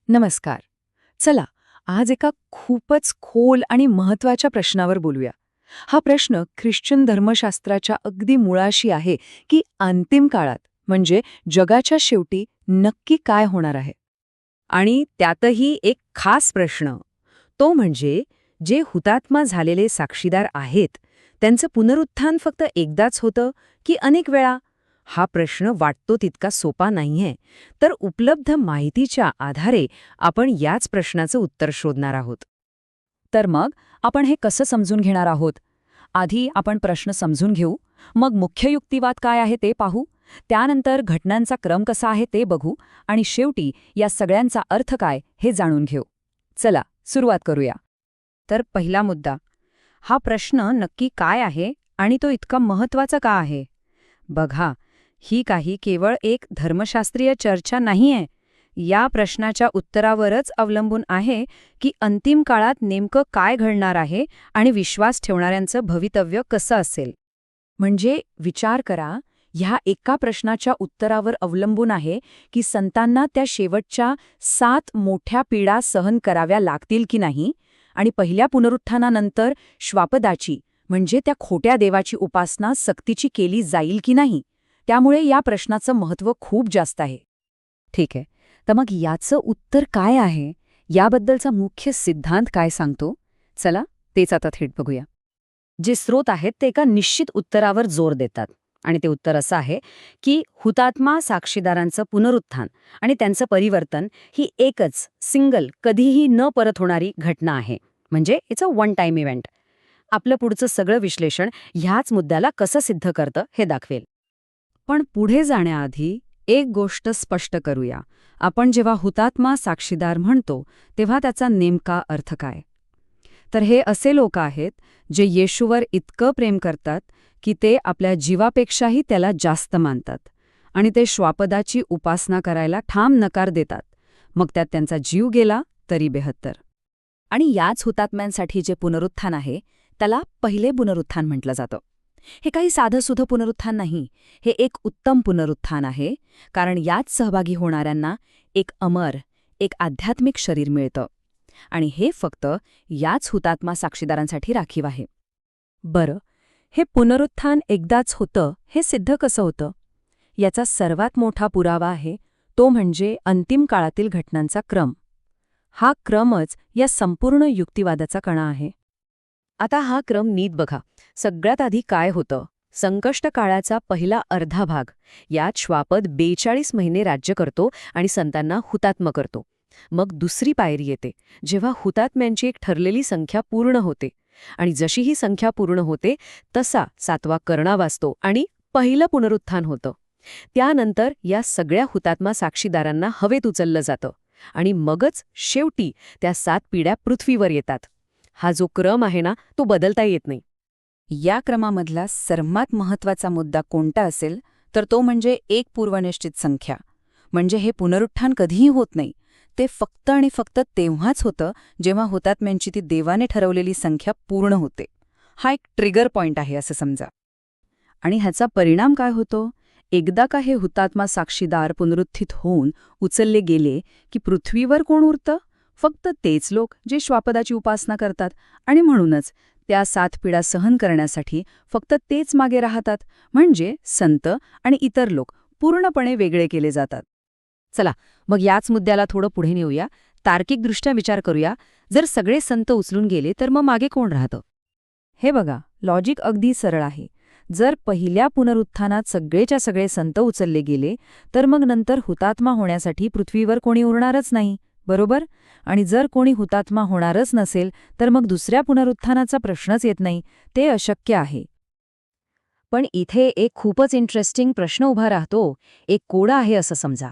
नमस्कार. चला, आज एका खूपच खोल आणि महत्वाच्या प्रश्नावर बोलूया. हा प्रश्न ख्रिश्चन धर्मशास्त्राच्या अगदी मुळाशी आहे की अंतिम काळात म्हणजे जगाच्या शेवटी नक्की काय होणार आहे. आणि त्यातही एक खास प्रश्न, तो म्हणजे जे हुतात्मा झालेले साक्षीदार आहेत त्यांचं पुनरुत्थान फक्त एकदाच होतं की अनेक वेळा? हा प्रश्न वाटतो तितका सोपा नाहीये. तर उपलब्ध माहितीच्या आधारे आपण याच प्रश्नाचं उत्तर शोधणार आहोत. तर मग आपण हे कसं समजून घेणार आहोत? आधी आपण प्रश्न समजून घेऊ, मग मुख्य युक्तिवाद काय आहे ते पाहू, त्यानंतर घटनांचा क्रम कसा आहे ते बघू आणि शेवटी या सगळ्यांचा अर्थ काय हे जाणून घेऊ. चला, सुरुवात करूया. तर पहिला मुद्दा, हा प्रश्न नक्की काय आहे आणि तो इतका महत्वाचा का आहे? बघा, ही काही केवळ एक धर्मशास्त्रीय चर्चा नाहीये. या प्रश्नाच्या उत्तरावरच अवलंबून आहे की अंतिम काळात नेमकं काय घडणार आहे आणि विश्वास ठेवणाऱ्यांचं भवितव्य कसं असेल. म्हणजे विचार करा, ह्या एका प्रश्नाच्या उत्तरावर अवलंबून आहे की संतांना त्या शेवटच्या 7 मोठ्या पीडा सहन कराव्या लागतील की नाही, आणि पहिल्या पुनरुत्थानानंतर श्वापदाची म्हणजे त्या खोट्या देवाची उपासना सक्तीची केली जाईल की नाही. त्यामुळे या प्रश्नाचं महत्त्व खूप जास्त आहे. ठीक आहे, तर मग याचं उत्तर काय आहे? याबद्दलचा मुख्य सिद्धांत काय सांगतो? चला, तेच आता थेट बघूया. जे स्रोत आहेत ते एका निश्चित उत्तरावर जोर देतात, आणि ते उत्तर असं आहे की हुतात्मा साक्षीदारांचं पुनरुत्थान आणि त्यांचं परिवर्तन ही एकच सिंगल कधीही न परत होणारी घटना आहे. म्हणजे it's a one time event. आपलं पुढचं सगळं विश्लेषण ह्याच मुद्द्याला कसं सिद्ध करतं हे दाखवेल. पण पुढे जाण्याआधी एक गोष्ट स्पष्ट करूया. आपण जेव्हा हुतात्मा साक्षीदार म्हणतो तेव्हा त्याचा नेमका अर्थ काय? तर हे असे लोक आहेत जे येशूवर इतकं प्रेम करतात की ते आपल्या जीवापेक्षाही त्याला जास्त मानतात, आणि ते श्वापदाची उपासना करायला ठाम नकार देतात, मग त्यात त्यांचा जीव गेला तरी बेहत्तर. आणि याच हुतात्म्यांसाठी जे पुनरुत्थान आहे त्याला पहिले पुनरुत्थान म्हटलं जातं. हे काही साधंसुधं पुनरुत्थान नाही, हे एक उत्तम पुनरुत्थान आहे, कारण यात सहभागी होणाऱ्यांना एक अमर, एक आध्यात्मिक शरीर मिळतं. आणि हे फक्त याच हुतात्मा साक्षीदारांसाठी राखीव आहे. बरं, हे पुनरुत्थान एकदाच होतं हे सिद्ध कसं होतं? याचा सर्वात मोठा पुरावा आहे तो म्हणजे अंतिम काळातील घटनांचा क्रम. हा क्रमच या संपूर्ण युक्तिवादाचा कणा आहे. आता हा क्रम नीट बघा. सगळ्यात आधी काय होतं? संकष्ट काळाचा पहिला अर्धा भाग. यात श्वापद 42 महिने राज्य करतो आणि संतांना हुतात्म करतो. मग दुसरी पायरी येते, जेव्हा हुतात्म्यांची एक ठरलेली संख्या पूर्ण होते. आणि जशी ही संख्या पूर्ण होते तसा 7वा करणा वाजतो आणि पहिलं पुनरुत्थान होतं. त्यानंतर या सगळ्या हुतात्मा साक्षीदारांना हवेत उचललं जातं आणि मगच शेवटी त्या 7 पिढ्या पृथ्वीवर येतात. हा जो क्रम आहे ना, तो बदलता येत नाही. या क्रमामधला सर्वात महत्त्वाचा मुद्दा कोणता असेल तर तो म्हणजे एक पूर्वनिश्चित संख्या. म्हणजे हे पुनरुत्थान कधीही होत नाही, ते फक्त आणि फक्त तेव्हाच होतं जेव्हा हुतात्म्यांची ती देवाने ठरवलेली संख्या पूर्ण होते. हा एक ट्रिगर पॉइंट आहे असं समजा. आणि ह्याचा परिणाम काय होतो? एकदा का हे हुतात्मा साक्षीदार पुनरुत्थित होऊन उचलले गेले की पृथ्वीवर कोण उरतं? फक्त तेच लोक जे श्वापदाची उपासना करतात, आणि म्हणूनच त्या 7 पिढ्या सहन करण्यासाठी फक्त तेच मागे राहतात. म्हणजे संत आणि इतर लोक पूर्णपणे वेगळे केले जातात. चला, मग याच मुद्द्याला थोडं पुढे नेऊया. तार्किकदृष्ट्या विचार करूया. जर सगळे संत उचलून गेले तर मग मागे कोण राहतं? हे बघा, लॉजिक अगदी सरळ आहे. जर पहिल्या पुनरुत्थानात सगळेच्या सगळे संत उचलले गेले तर मग नंतर हुतात्मा होण्यासाठी पृथ्वीवर कोणी उरणारच नाही, बरोबर? आणि जर कोणी हुतात्मा होणारच नसेल तर मग दुसऱ्या पुनरुत्थानाचा प्रश्नच येत नाही. ते अशक्य आहे. पण इथे एक खूपच इंटरेस्टिंग प्रश्न उभा राहतो. एक कोडा आहे असं समजा.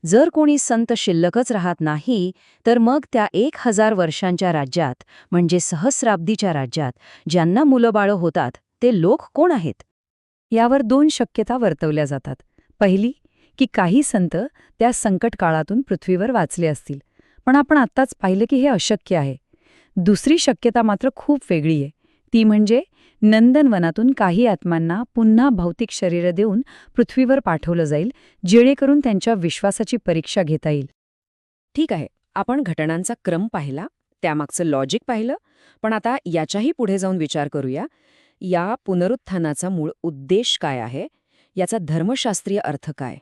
जर कोणी संत शिल्लकच राहत नाही तर मग त्या 1000 वर्षांच्या राज्यात म्हणजे सहस्राब्दीच्या राज्यात ज्यांना मुलंबाळं होतात ते लोक कोण आहेत? यावर 2 शक्यता वर्तवल्या जातात. पहिली, की काही संत त्या संकट काळातून पृथ्वीवर वाचले असतील, पण आपण आत्ताच पाहिलं की हे अशक्य आहे. दुसरी शक्यता मात्र खूप वेगळी आहे. ती म्हणजे नंदनवनातून काही आत्मांना पुन्हा भौतिक शरीरं देऊन पृथ्वीवर पाठवलं जाईल, जेणेकरून त्यांच्या विश्वासाची परीक्षा घेता येईल. ठीक आहे, आपण घटनांचा क्रम पाहिला, त्यामागचं लॉजिक पाहिलं, पण आता याच्याही पुढे जाऊन विचार करूया. या पुनरुत्थानाचा मूळ उद्देश काय आहे? याचा धर्मशास्त्रीय अर्थ काय?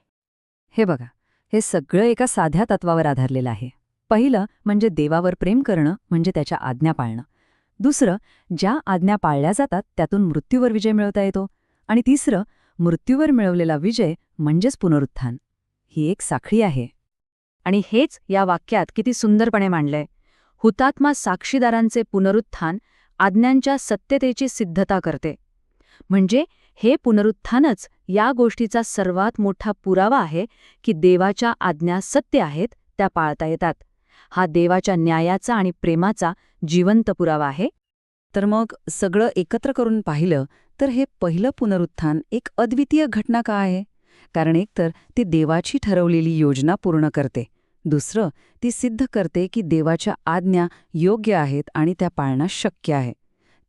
हे बघा, हे सगळं एका साध्या तत्वावर आधारलेलं आहे. पहिलं म्हणजे देवावर प्रेम करणं म्हणजे त्याच्या आज्ञा पाळणं. दुसरं, ज्या आज्ञा पाळल्या जातात त्यातून मृत्यूवर विजय मिळवता येतो. आणि तिसरं, मृत्यूवर मिळवलेला विजय म्हणजेच पुनरुत्थान. ही एक साखळी आहे. आणि हेच या वाक्यात किती सुंदरपणे मांडलंय. हुतात्मा साक्षीदारांचे पुनरुत्थान आज्ञांच्या सत्यतेची सिद्धता करते. म्हणजे हे पुनरुत्थानच या गोष्टीचा सर्वात मोठा पुरावा आहे की देवाच्या आज्ञा सत्य आहेत, त्या पाळता येतात. हा देवाच्या न्यायाचा आणि प्रेमाचा जिवंत पुरावा आहे. तर मग सगळं एकत्र करून पाहिलं तर हे पहिलं पुनरुत्थान एक अद्वितीय घटना का आहे? कारण एकतर ती देवाची ठरवलेली योजना पूर्ण करते. दुसरं, ती सिद्ध करते की देवाच्या आज्ञा योग्य आहेत आणि त्या पाळणं शक्य आहे.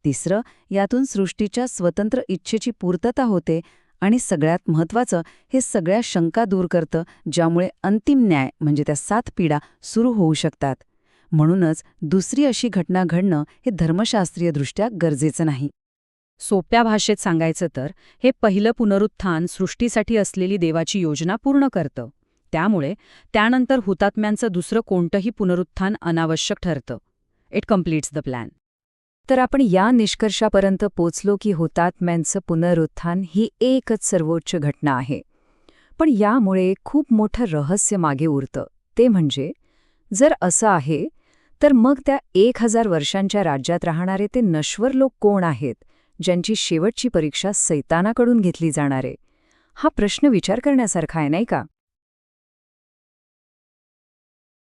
तिसरं, यातून सृष्टीच्या स्वतंत्र इच्छेची पूर्तता होते. आणि सगळ्यात महत्त्वाचं, हे सगळ्या शंका दूर करतं, ज्यामुळे अंतिम न्याय म्हणजे त्या 7 पिढ्या सुरू होऊ शकतात. म्हणूनच दुसरी अशी घटना घडणं हे धर्मशास्त्रीयदृष्ट्या गरजेचं नाही. सोप्या भाषेत सांगायचं तर हे पहिलं पुनरुत्थान सृष्टीसाठी असलेली देवाची योजना पूर्ण करतं. त्यामुळे त्यानंतर हुतात्म्यांचं दुसरं कोणतंही पुनरुत्थान अनावश्यक ठरतं. It completes the plan. तर आपण या निष्कर्षापर्यंत पोचलो की हुतात्म्यांचं पुनरुत्थान ही एकच सर्वोच्च घटना आहे. पण यामुळे खूप मोठं रहस्य मागे उरतं. ते म्हणजे, जर असं आहे तर मग त्या 1000 वर्षांच्या राज्यात राहणारे ते नश्वर लोक कोण आहेत, ज्यांची शेवटची परीक्षा सैतानाकडून घेतली जाणार आहे? हा प्रश्न विचार करण्यासारखा आहे, नाही का?